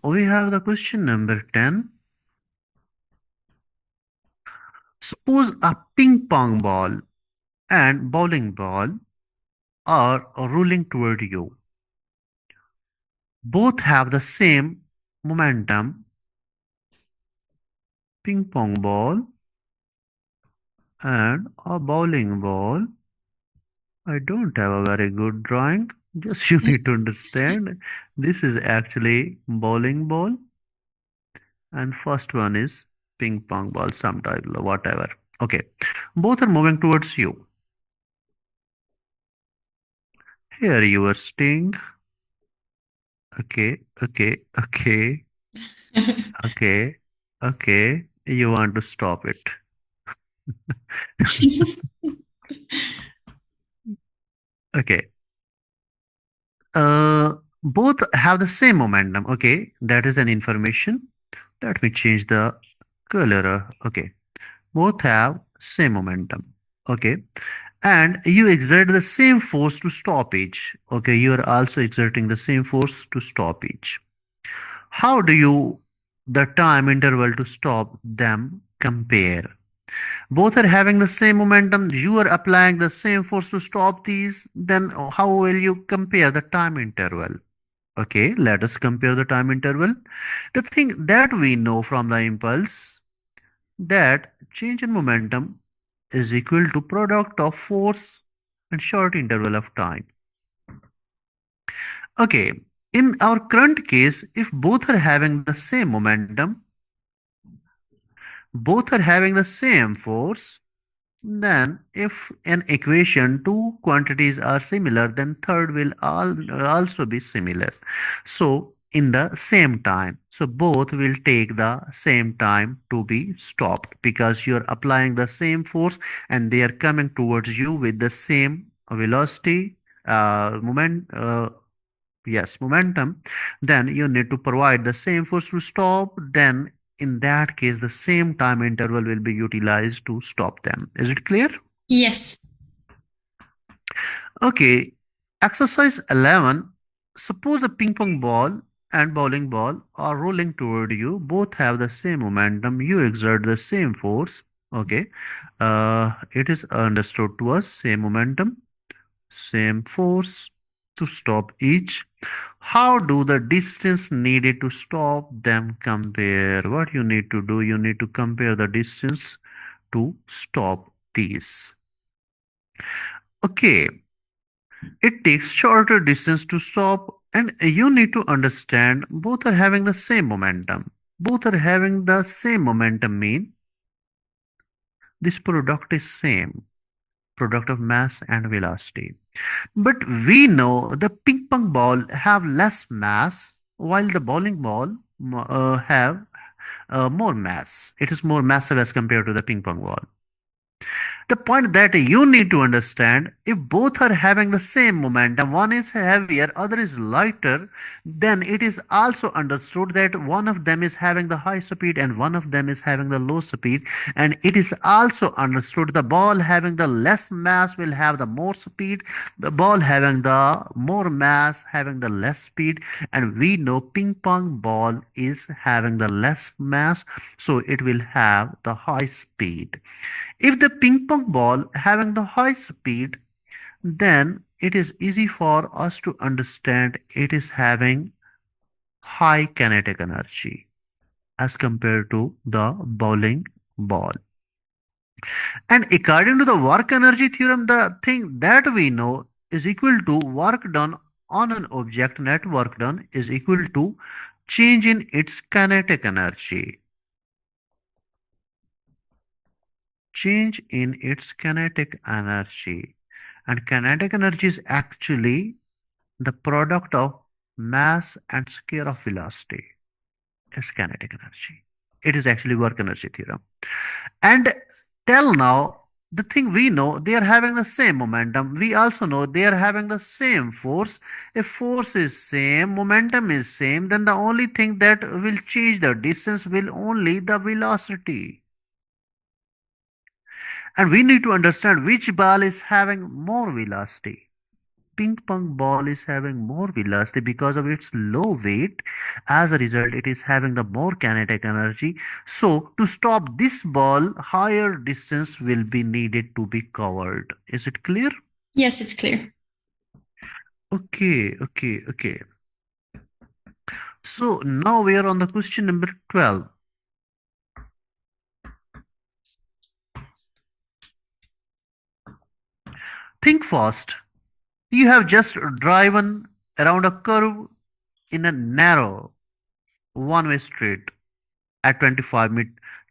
we have the question number 10. Suppose a ping pong ball and bowling ball are rolling toward you. Both have the same momentum. Ping pong ball and a bowling ball. I don't have a very good drawing. Just you need to understand. This is actually bowling ball, and first one is ping pong ball, some type of whatever. Okay, both are moving towards you. Here you are staying. Okay, okay, okay, okay, okay. You want to stop it. Okay. Both have the same momentum. Okay, that is an information. Let me change the color. Okay, both have same momentum. Okay, and you exert the same force to stop each. Okay, you are also exerting the same force to stop each. How do you the time interval to stop them compare? Both are having the same momentum. You are applying the same force to stop these. Then how will you compare the time interval? Okay, let us compare the time interval. The thing that we know from the impulse that change in momentum is equal to product of force and short interval of time. Okay, in our current case, if both are having the same momentum, both are having the same force, then if an equation two quantities are similar, then third will also be similar. So in the same time, so both will take the same time to be stopped because you're applying the same force and they are coming towards you with the same velocity, momentum. Then you need to provide the same force to stop. Then in that case, the same time interval will be utilized to stop them. Is it clear? Yes. Okay. Exercise 11. Suppose a ping pong ball and bowling ball are rolling toward you. Both have the same momentum. You exert the same force. Okay. It is understood to us same momentum, same force to stop each. How do the distance needed to stop them compare? What you need to do, you need to compare the distance to stop these. Okay, it takes shorter distance to stop, and you need to understand both are having the same momentum. Both are having the same momentum mean this product is same, product of mass and velocity. But we know the ping pong ball have less mass while the bowling ball have more mass. It is more massive as compared to the ping pong ball. The point that you need to understand, if both are having the same momentum, one is heavier, other is lighter, then it is also understood that one of them is having the high speed and one of them is having the low speed. And it is also understood the ball having the less mass will have the more speed, the ball having the more mass having the less speed. And we know ping pong ball is having the less mass, so it will have the high speed. If the ping pong ball having the high speed, then it is easy for us to understand it is having high kinetic energy as compared to the bowling ball. And according to the work energy theorem, the thing that we know is equal to work done on an object, net work done is equal to change in its kinetic energy. Change in its kinetic energy. And kinetic energy is actually the product of mass and square of velocity is kinetic energy. It is actually work energy theorem. And till now, the thing we know, they are having the same momentum. We also know they are having the same force. If force is same, momentum is same, then the only thing that will change the distance will only the velocity. And we need to understand which ball is having more velocity. ping pong ball is having more velocity because of its low weight. As a result, it is having the more kinetic energy. So, to stop this ball, higher distance will be needed to be covered. Is it clear? Yes, it's clear. Okay. So, now we are on the question number 12. Think fast. You have just driven around a curve in a narrow one-way street at 25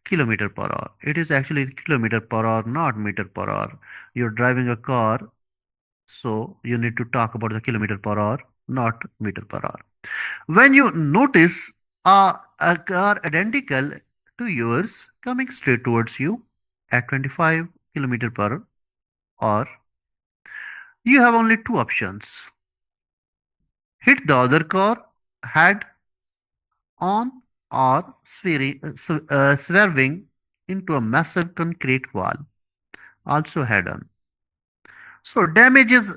kilometer per hour. It is actually kilometer per hour, not meter per hour. You're driving a car, so you need to talk about the kilometer per hour, not meter per hour. When you notice a car identical to yours coming straight towards you at 25 kilometer per hour, you have only two options. Hit the other car head on or swerving into a massive concrete wall, also head on. So damage is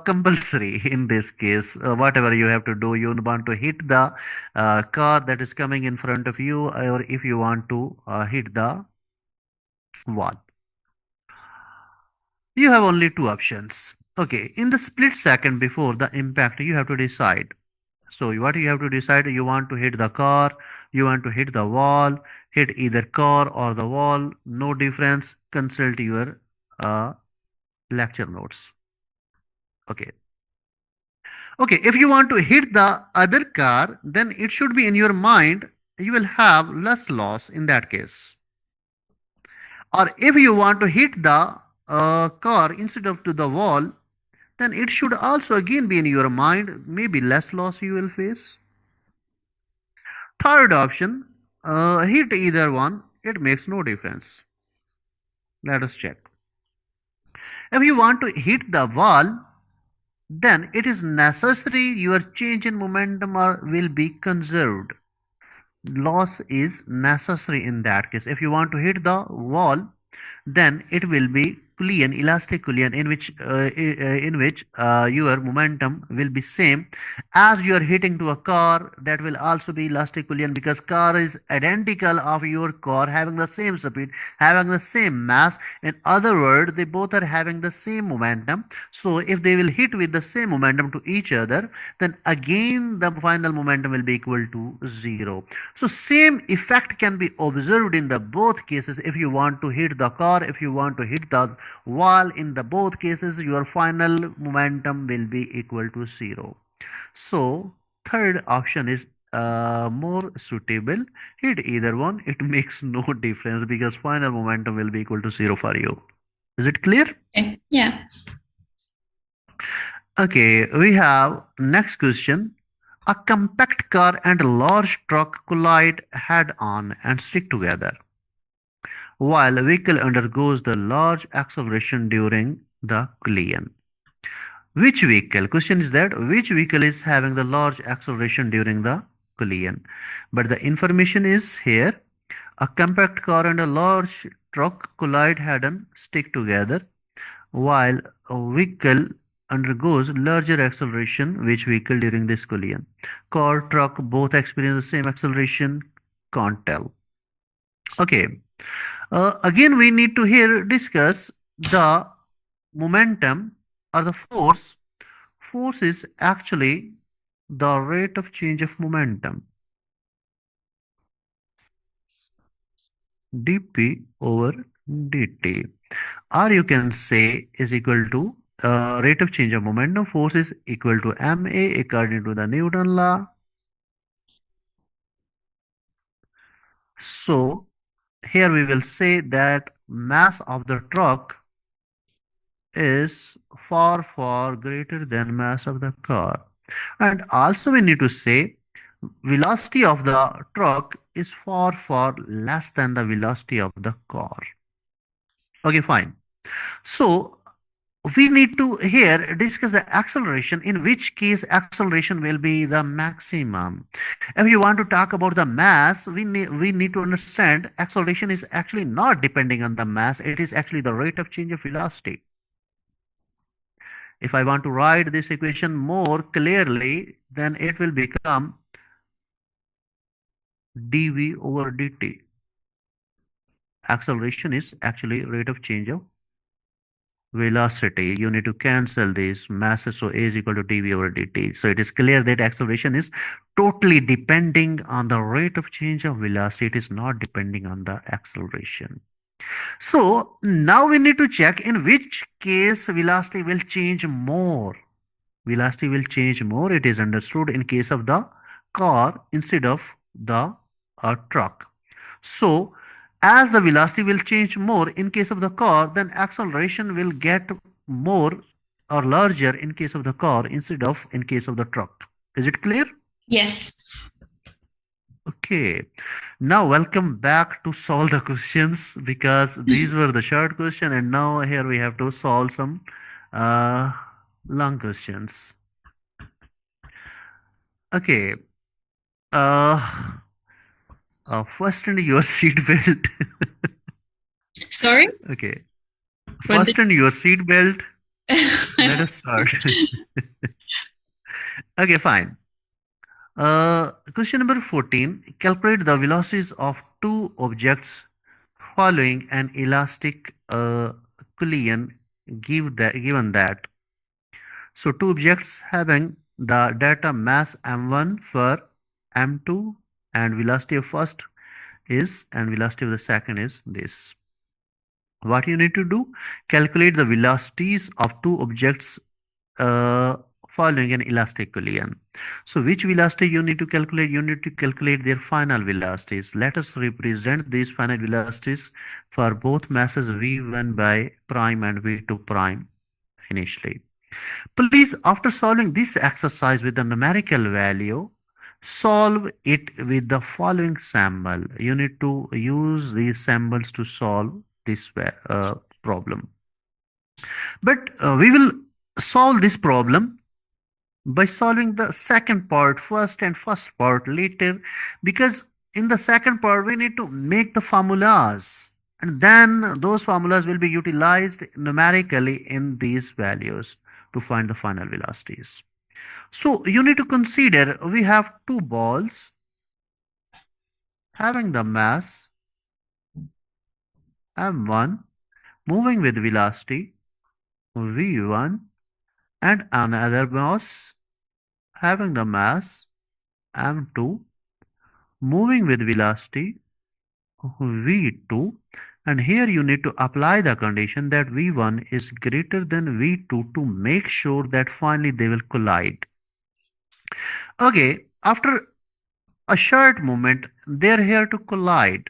compulsory in this case. Whatever you have to do, you want to hit the car that is coming in front of you, or if you want to hit the wall. You have only two options. Okay, in the split second before the impact, you have to decide. So what you have to decide, you want to hit the car, you want to hit the wall, hit either car or the wall, no difference, consult your uh, lecture notes. Okay. Okay, if you want to hit the other car, then it should be in your mind, you will have less loss in that case. Or if you want to hit the car instead of to the wall, then it should also again be in your mind, maybe less loss you will face. Third option, hit either one, it makes no difference. Let us check. If you want to hit the wall, then it is necessary your change in momentum will be conserved. Loss is necessary in that case. If you want to hit the wall, then it will be collision, elastic collision, in which your momentum will be same as you are hitting to a car. That will also be elastic collision because car is identical of your car, having the same speed, having the same mass. In other words, they both are having the same momentum. So if they will hit with the same momentum to each other, then again the final momentum will be equal to zero. So same effect can be observed in the both cases. If you want to hit the car, if you want to hit the wall, in the both cases your final momentum will be equal to zero. So third option is more suitable. Hit either one, it makes no difference because final momentum will be equal to zero for you. Is it clear? Okay. Yeah. Okay, we have next question. A compact car and a large truck collide head on and stick together, while a vehicle undergoes the large acceleration during the collision. Which vehicle? Question is that which vehicle is having the large acceleration during the collision? But the information is here. A compact car and a large truck collide head on stick together, while a vehicle undergoes larger acceleration. Which vehicle during this collision? Car, truck, both experience the same acceleration. Can't tell. Okay. Again, we need to here discuss the momentum or the force. Force is actually the rate of change of momentum, dp over dt. Or you can say is equal to rate of change of momentum. Force is equal to ma according to the Newton law. So here we will say that mass of the truck is far greater than mass of the car. And also we need to say velocity of the truck is far less than the velocity of the car. Okay, fine. So we need to here discuss the acceleration, in which case acceleration will be the maximum. If you want to talk about the mass, we need to understand acceleration is actually not depending on the mass, it is actually the rate of change of velocity. If I want to write this equation more clearly, then it will become dv over dt. Acceleration is actually rate of change of velocity. You need to cancel this masses, so a is equal to dv over dt. So it is clear that acceleration is totally depending on the rate of change of velocity. It is not depending on the acceleration. So now we need to check in which case velocity will change more. Velocity will change more. It is understood in case of the car instead of the truck. So, as the velocity will change more in case of the car, then acceleration will get more or larger in case of the car instead of in case of the truck. Is it clear? Yes. Okay. Now welcome back to solve the questions because these were the short question and now here we have to solve some uh, long questions. Okay. Uh, Fasten your seat belt. Sorry? Okay. What did Fasten your seat belt. Let us start. Okay, fine. Question number 14. Calculate the velocities of two objects following an elastic collision given that. So two objects having the data mass m1 for m2 and velocity of first is and velocity of the second is this. What you need to do? Calculate the velocities of two objects uh, following an elastic collision. So which velocity you need to calculate? You need to calculate their final velocities. Let us represent these final velocities for both masses v1 by prime and v2 prime initially. Please, after solving this exercise with the numerical value, solve it with the following symbol. You need to use these symbols to solve this problem. But we will solve this problem by solving the second part first and first part later, because in the second part we need to make the formulas and then those formulas will be utilized numerically in these values to find the final velocities. So you need to consider we have two balls having the mass m1 moving with velocity v1 and another mass having the mass m2 moving with velocity v2, and here you need to apply the condition that v1 is greater than v2 to make sure that finally they will collide. Okay, after a short moment they're here to collide,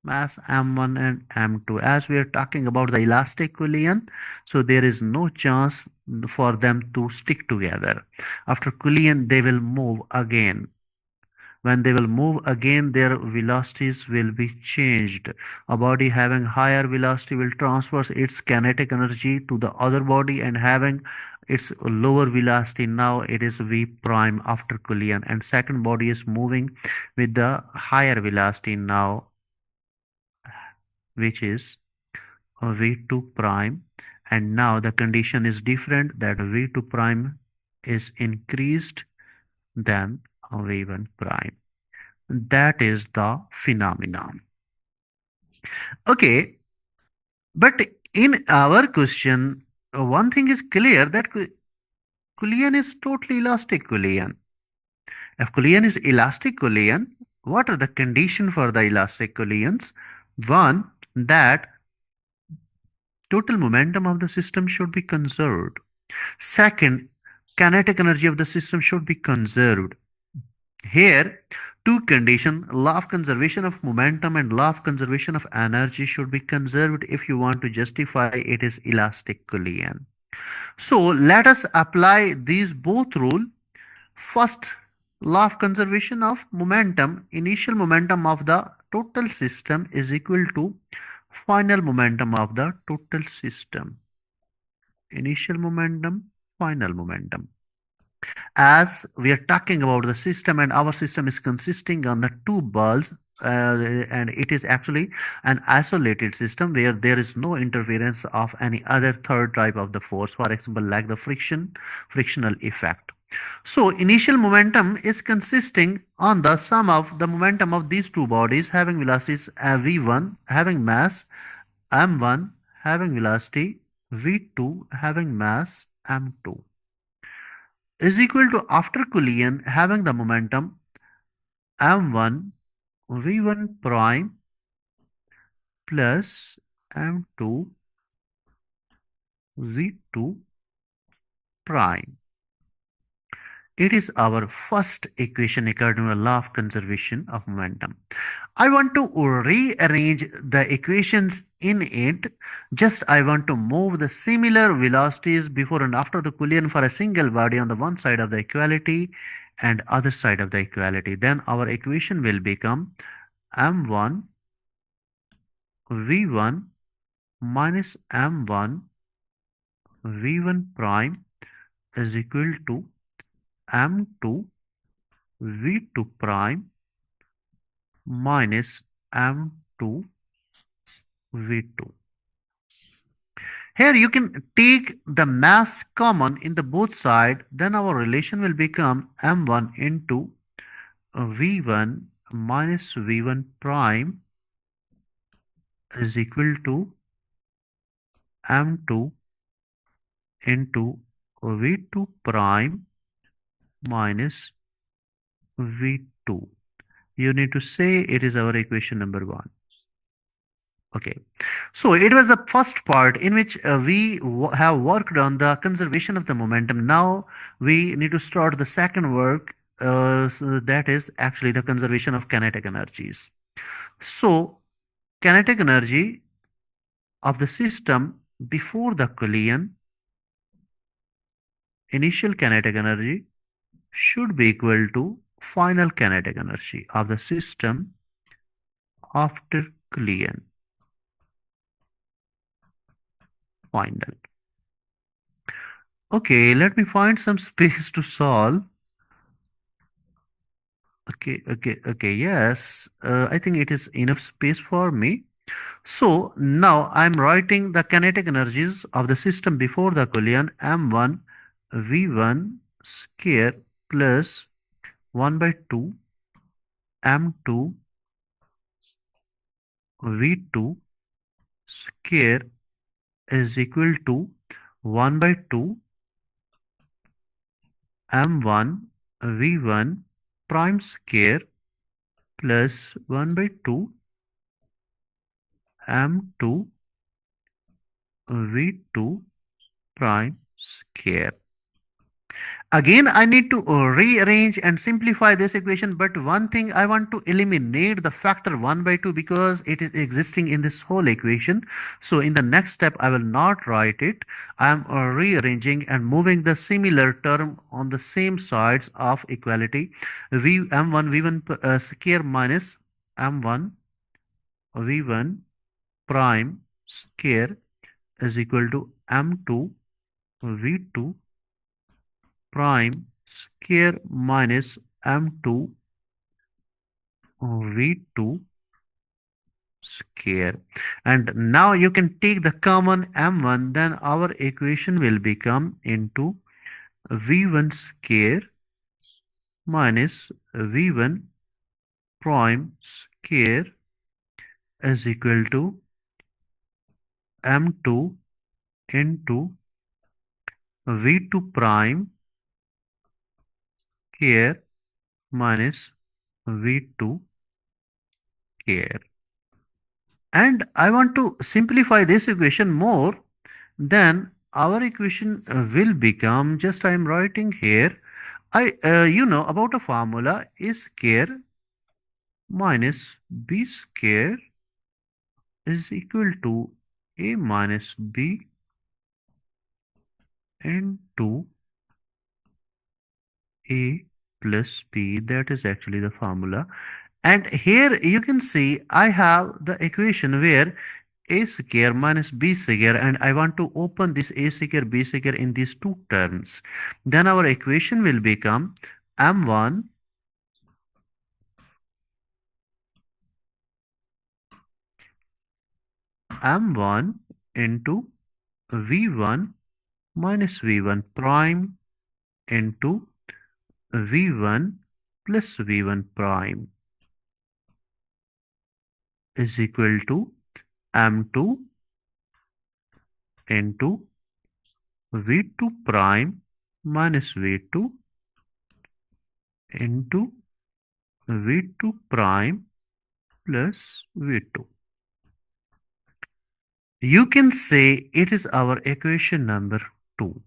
mass m1 and m2. As we are talking about the elastic collision, so there is no chance for them to stick together. After collision they will move again. When they will move again, their velocities will be changed. A body having higher velocity will transfer its kinetic energy to the other body and having its lower velocity. Now it is V prime after collision, and second body is moving with the higher velocity now, which is V2 prime. And now the condition is different, that V2 prime is increased than V1 prime. That is the phenomenon. Okay, but in our question, one thing is clear that collision is totally elastic collision. If collision is elastic collision, what are the conditions for the elastic collisions? One, that total momentum of the system should be conserved. Second, kinetic energy of the system should be conserved. Here, two conditions, law of conservation of momentum and law of conservation of energy should be conserved if you want to justify it is elastic collision. So let us apply these both rule. First, law of conservation of momentum, initial momentum of the total system is equal to final momentum of the total system. Initial momentum, final momentum. As we are talking about the system and our system is consisting on the two balls, and it is actually an isolated system where there is no interference of any other third type of the force, for example, like the frictional effect. So initial momentum is consisting on the sum of the momentum of these two bodies having velocities v1 having mass m1 having velocity v2 having mass m2 is equal to after collision having the momentum m1 v1 prime plus m2 v2 prime. It is our first equation according to the law of conservation of momentum. I want to rearrange the equations in it. Just I want to move the similar velocities before and after the collision for a single body on the one side of the equality and other side of the equality. Then our equation will become m1 v1 minus m1 v1 prime is equal to m2 v2 prime minus m2 v2. Here you can take the mass common in the both side, then our relation will become m1 into v1 minus v1 prime is equal to m2 into v2 prime minus v2. You need to say it is our equation number 1. Okay, so it was the first part in which we have worked on the conservation of the momentum. Now we need to start the second work, so that is actually the conservation of kinetic energies. So kinetic energy of the system before the collision, initial kinetic energy should be equal to final kinetic energy of the system after collision. Final. Okay, let me find some space to solve. Okay, yes. I think it is enough space for me. So now I'm writing the kinetic energies of the system before the collision m1 v1 square plus 1 by 2 m2 v2 square is equal to 1 by 2 m1 v1 prime square plus 1 by 2 m2 v2 prime square. Again, I need to rearrange and simplify this equation, but one thing I want to eliminate the factor 1 by 2 because it is existing in this whole equation. So in the next step, I will not write it. I am rearranging and moving the similar term on the same sides of equality. M1 V1 square minus M1 V1 prime square is equal to M2 V2 prime square minus m2 v2 square. And now you can take the common m1, then our equation will become into v1 square minus v1 prime square is equal to m2 into v2 prime square minus v2 square. And I want to simplify this equation more, then our equation will become, just I am writing here, you know about a formula, a square minus b square is equal to a minus b into a plus b. That is actually the formula. And here you can see I have the equation where a square minus b square, and I want to open this a square b square in these two terms. Then our equation will become m1 m1 into v1 minus v1 prime into v1 plus v1 prime is equal to m2 into v2 prime minus v2 into v2 prime plus v2. You can say it is our equation number 2.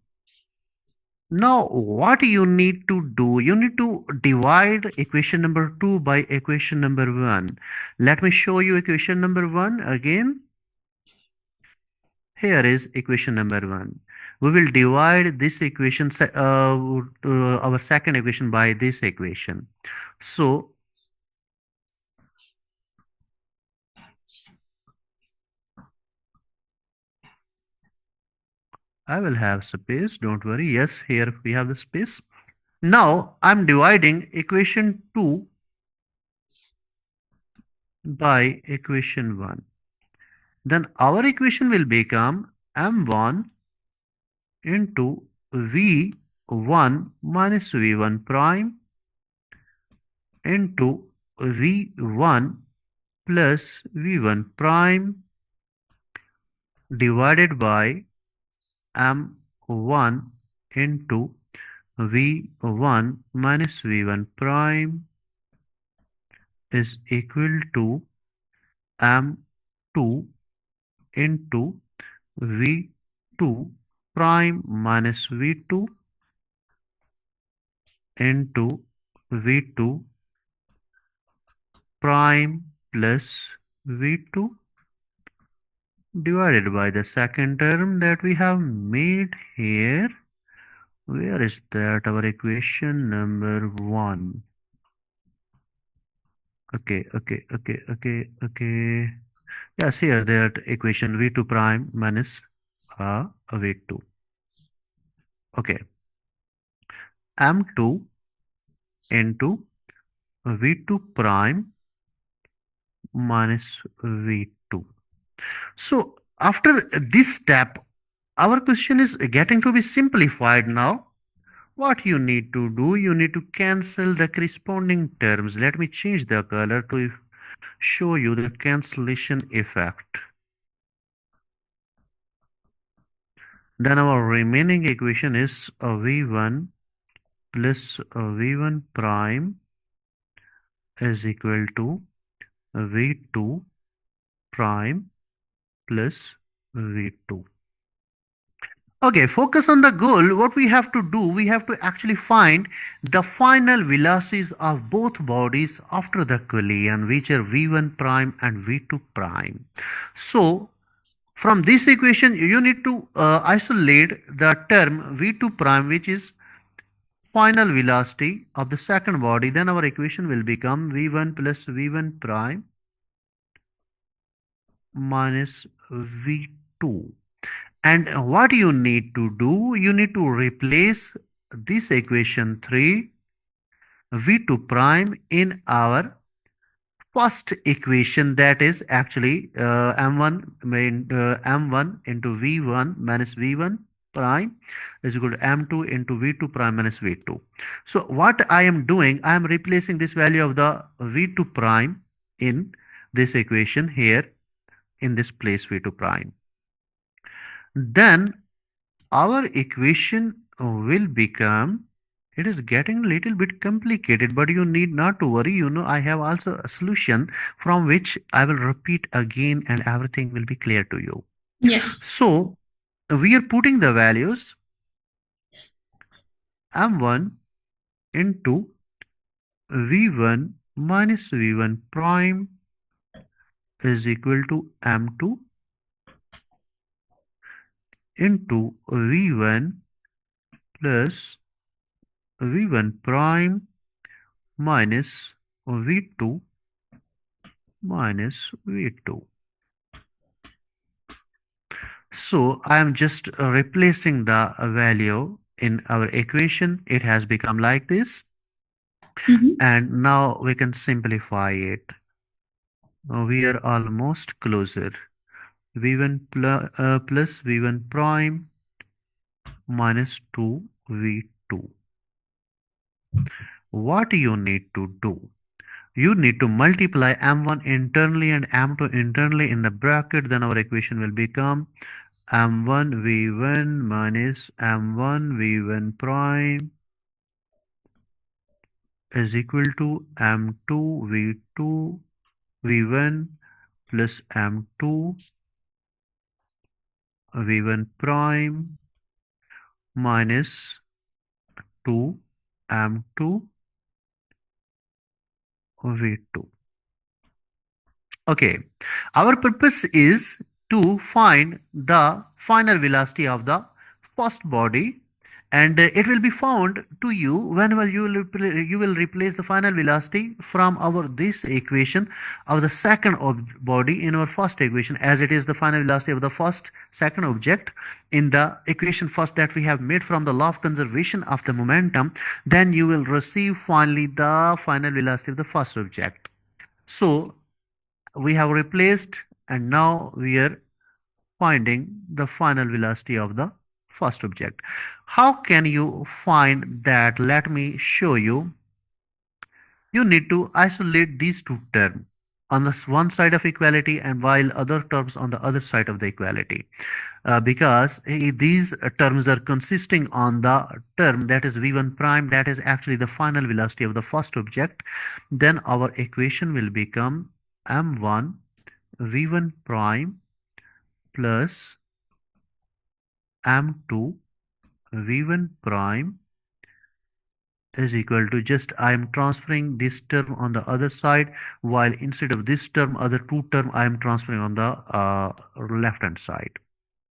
Now, what you need to do, you need to divide equation number 2 by equation number 1. Let me show you equation number 1 again. Here is equation number 1. We will divide this equation, our second equation by this equation. So, I will have space, don't worry. Yes, here we have the space. Now, I'm dividing equation 2 by equation 1. Then our equation will become m1 into v1 minus v1 prime into v1 plus v1 prime divided by m1 into v1 minus v1 prime is equal to m2 into v2 prime minus v2 into v2 prime plus v2 divided by the second term that we have made here. Where is that? Our equation number 1. Okay. Yes, here that equation v2 prime minus v2. Okay. m2 into v2 prime minus v2. So after this step, our question is getting to be simplified now. What you need to do, you need to cancel the corresponding terms. Let me change the color to show you the cancellation effect. Then our remaining equation is v1 plus v1 prime is equal to v2 prime plus v2. Okay, focus on the goal. What we have to do, we have to actually find the final velocities of both bodies after the collision, which are v1 prime and v2 prime. So, from this equation, you need to isolate the term v2 prime, which is final velocity of the second body. Then our equation will become v1 plus v1 prime minus v2. And what you need to do, you need to replace this equation 3 v2 prime in our first equation, that is actually m1 into v1 minus v1 prime is equal to m2 into v2 prime minus v2. So what I am doing, I am replacing this value of the v2 prime in this equation here in this place v2 prime. Then our equation will become, it is getting a little bit complicated, but you need not to worry. You know, I have also a solution from which I will repeat again and everything will be clear to you. Yes. So we are putting the values m1 into v1 minus v1 prime is equal to m2 into v1 plus v1 prime minus v2 minus v2. So I am just replacing the value in our equation. It has become like this. And now we can simplify it. Now we are almost closer. V1 plus V1 prime minus 2V2. What you need to do? You need to multiply M1 internally and M2 internally in the bracket. Then our equation will become M1 V1 minus M1 V1 prime is equal to M2 V2 V1 plus M2 V1 prime minus 2 M2 V2. Okay, our purpose is to find the final velocity of the first body, and it will be found to you whenever you will replace the final velocity from our this equation of the second body in our first equation, as it is the final velocity of the first second object in the equation first that we have made from the law of conservation of the momentum. Then you will receive finally the final velocity of the first object. So we have replaced, and now we are finding the final velocity of the first object. How can you find that? Let me show you. You need to isolate these two terms on the one side of equality and while other terms on the other side of the equality, because these terms are consisting on the term that is v1 prime, that is actually the final velocity of the first object. Then our equation will become m1 v1 prime plus m2 v1 prime is equal to, just I am transferring this term on the other side, while instead of this term other two term I am transferring on the left hand side.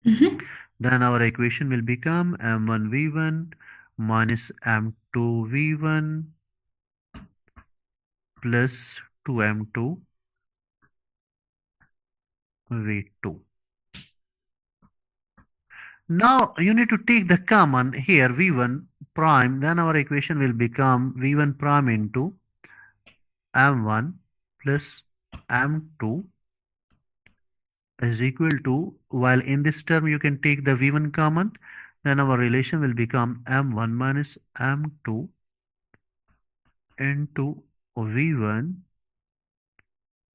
Mm-hmm. Then our equation will become m1 v1 minus m2 v1 plus 2m2 v2. Now you need to take the common here v1 prime, then our equation will become v1 prime into m1 plus m2 is equal to, while in this term you can take the v1 common, then our relation will become m1 minus m2 into v1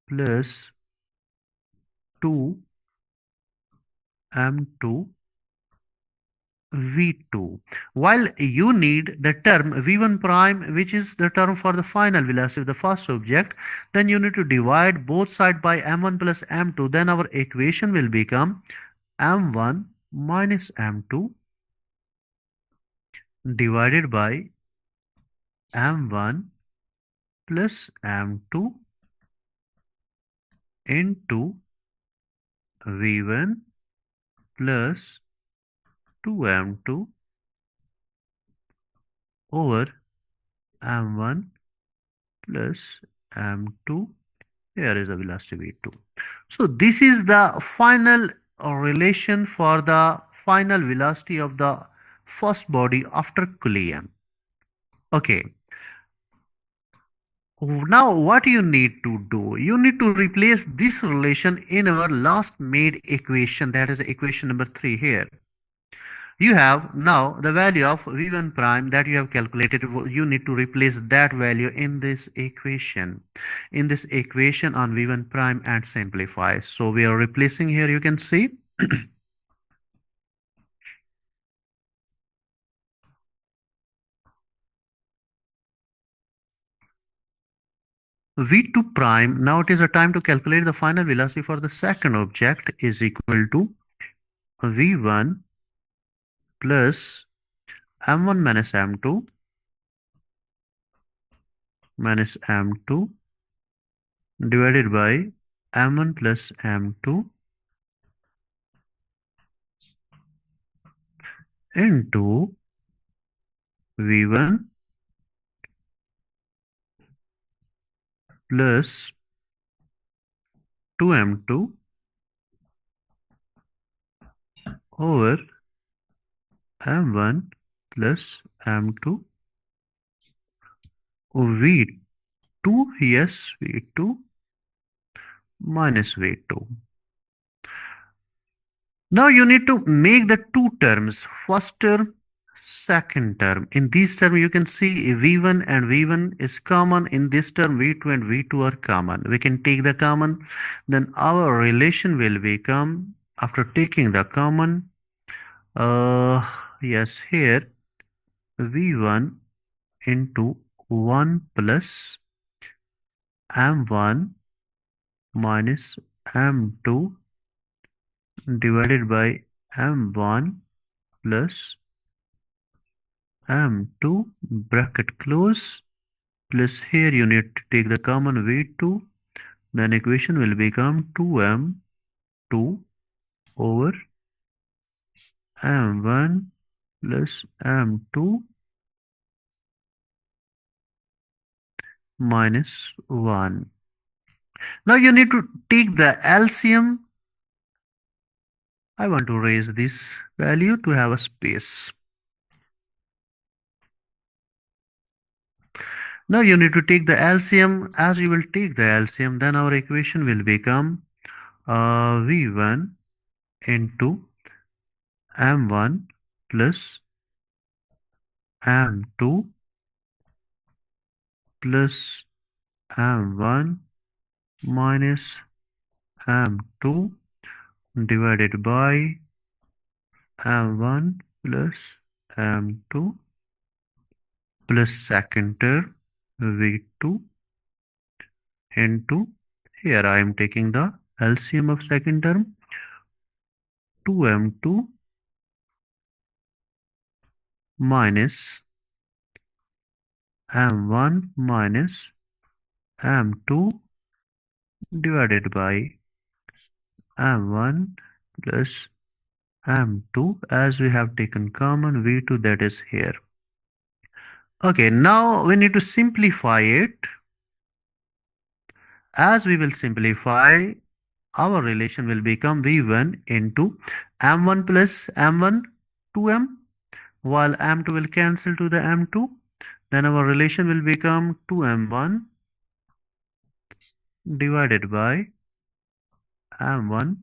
plus 2 m2 v2. While you need the term v1 prime, which is the term for the final velocity of the first object, then you need to divide both sides by m1 plus m2. Then our equation will become m1 minus m2 divided by m1 plus m2 into v1 plus 2m2 over m1 plus m2. Here is the velocity v2. So this is the final relation for the final velocity of the first body after collision. Okay. Now what you need to do? You need to replace this relation in our last made equation, that is equation number 3 here. You have now the value of v1 prime that you have calculated. You need to replace that value in this equation. In this equation on v1 prime and simplify. So we are replacing here, you can see. v2 prime, now it is a time to calculate the final velocity for the second object, is equal to v1 plus m1 minus m2 minus m2 divided by m1 plus m2 into v1 plus 2m2 over m1 plus m2 v2, yes, v2 minus v2. Now you need to make the two terms, first term, second term. In this term, you can see V1 and V1 is common. In this term, V2 and V2 are common. We can take the common. Then our relation will become, after taking the common, yes, here, V1 into 1 plus M1 minus M2 divided by M1 plus M2 bracket close, plus here you need to take the common V2, then equation will become 2M2 over M1 plus M2 minus 1. Now you need to take the LCM. I want to raise this value to have a space. Now you need to take the LCM. As you will take the LCM, then our equation will become V1 into M1 plus M2 plus M1 minus M2 divided by M1 plus M2 plus second term V2 into, here I am taking the LCM of second term, 2M2 minus M1 minus M2 divided by M1 plus M2, as we have taken common V2, that is here. Okay, now we need to simplify it. As we will simplify, our relation will become V1 into M1 plus M1 2M, while M2 will cancel to the M2. Then our relation will become 2M1 divided by M1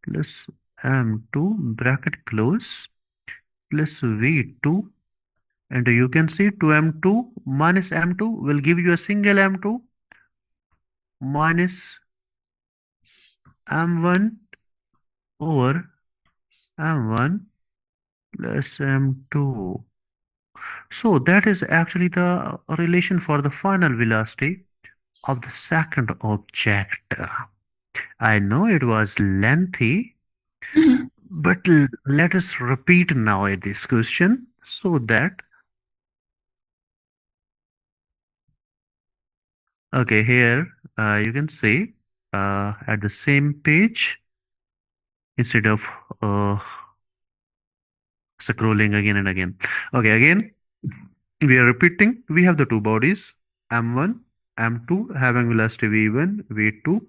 plus M2 bracket close plus V2, and you can see 2M2 minus M2 will give you a single M2 minus M1 over M1 plus M2. So that is actually the relation for the final velocity of the second object. I know it was lengthy, Mhm. but let us repeat now this question so that, okay, here you can see at the same page, instead of uh, scrolling again and again. Okay, again, we are repeating. We have the two bodies, M1, M2 having velocity V1, V2.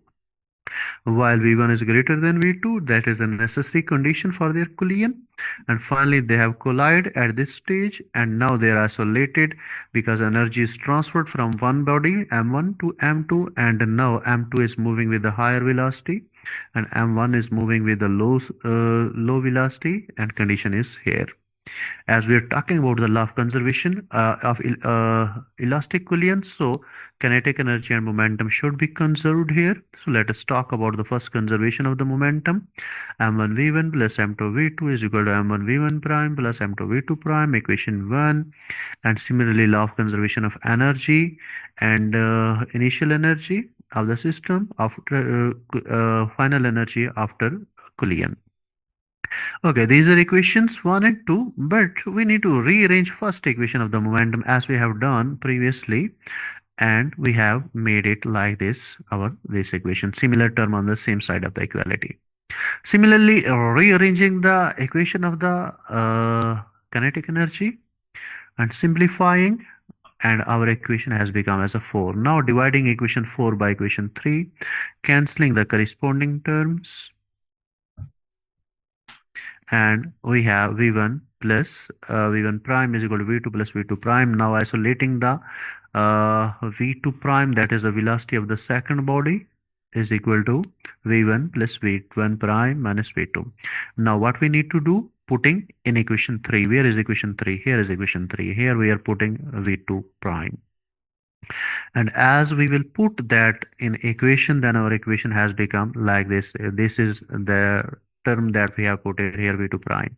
While V1 is greater than V2, that is a necessary condition for their collision. And finally, they have collided at this stage, and now they are isolated because energy is transferred from one body, M1 to M2, and now M2 is moving with the higher velocity, and M1 is moving with the low velocity, and condition is here. As we are talking about the law of conservation of elastic collision, so kinetic energy and momentum should be conserved here. So let us talk about the first conservation of the momentum. M1 V1 plus M2 V2 is equal to M1 V1 prime plus M2 V2 prime, equation 1. And similarly, law of conservation of energy and initial energy of the system after final energy after collision. Okay, these are equations 1 and 2, but we need to rearrange first equation of the momentum as we have done previously, and we have made it like this, this equation, similar term on the same side of the equality. Similarly, rearranging the equation of the kinetic energy and simplifying, and our equation has become as a 4. Now dividing equation 4 by equation 3, cancelling the corresponding terms, and we have V1 plus V1 prime is equal to V2 plus V2 prime. Now isolating the V2 prime, that is the velocity of the second body, is equal to V1 plus V1 prime minus V2. Now what we need to do? Putting in equation 3. Where is equation 3? Here is equation 3. Here we are putting V2 prime. And as we will put that in equation, then our equation has become like this. This is the term that we have put it here, V2 prime.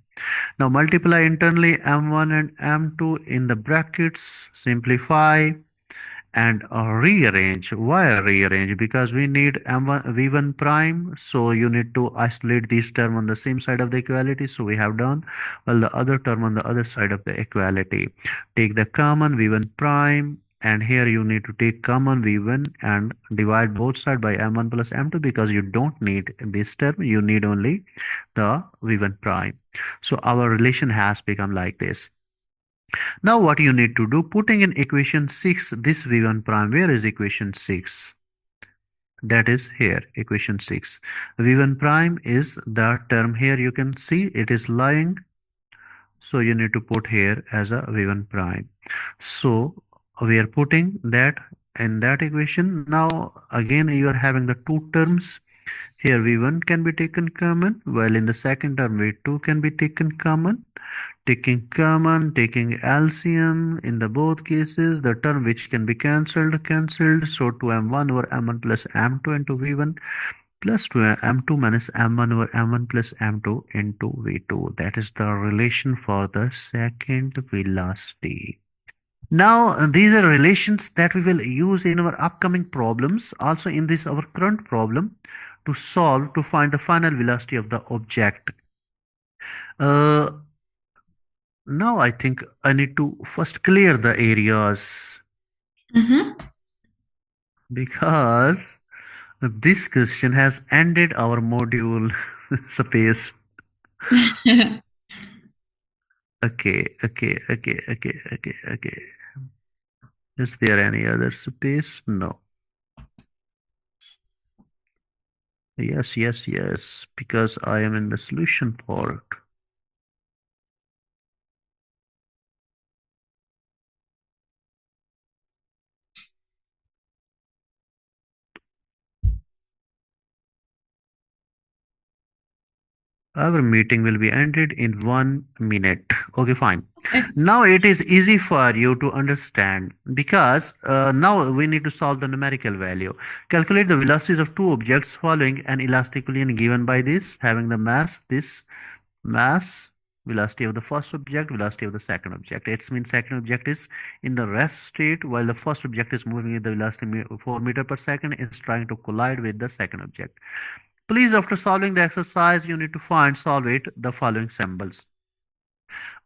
Now multiply internally M1 and M2 in the brackets, simplify, and rearrange. Why rearrange? Because we need m1 v1 prime, so you need to isolate this term on the same side of the equality, so we have done, while the other term on the other side of the equality, take the common v1 prime, and here you need to take common v1 and divide both sides by m1 plus m2, because you don't need this term, you need only the v1 prime. So our relation has become like this. Now what you need to do, putting in equation 6, this v1 prime, where is equation 6? That is here, equation 6. V1 prime is the term here, you can see it is lying. So you need to put here as a V1 prime. So we are putting that in that equation. Now again you are having the two terms. Here V1 can be taken common, while in the second term V2 can be taken common. Taking common, taking LCM, in the both cases, the term which can be cancelled. So 2m1 over m1 plus m2 into v1 plus 2m2 minus m1 over m1 plus m2 into v2. That is the relation for the second velocity. Now, these are relations that we will use in our upcoming problems, also in this our current problem, to solve to find the final velocity of the object. Uh, Now I think I need to first clear the areas, Mm-hmm. because this question has ended our module space. Okay. Is there any other space? No. Yes, because I am in the solution part. Our meeting will be ended in 1 minute. Okay, fine. Okay. Now it is easy for you to understand, because now we need to solve the numerical value. Calculate the velocities of two objects following an elastic equation given by this, having the mass, velocity of the first object, velocity of the second object. It means second object is in the rest state, while the first object is moving with the velocity 4 meter per second, is trying to collide with the second object. Please, after solving the exercise, you need to solve it, the following symbols.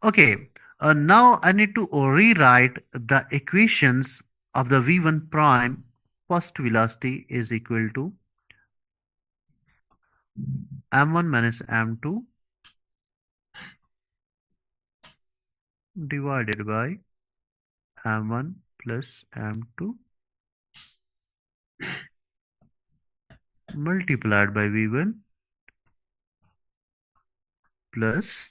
Okay, now I need to rewrite the equations of the V1 prime. First velocity is equal to m1 minus m2 divided by m1 plus m2 multiplied by V1 plus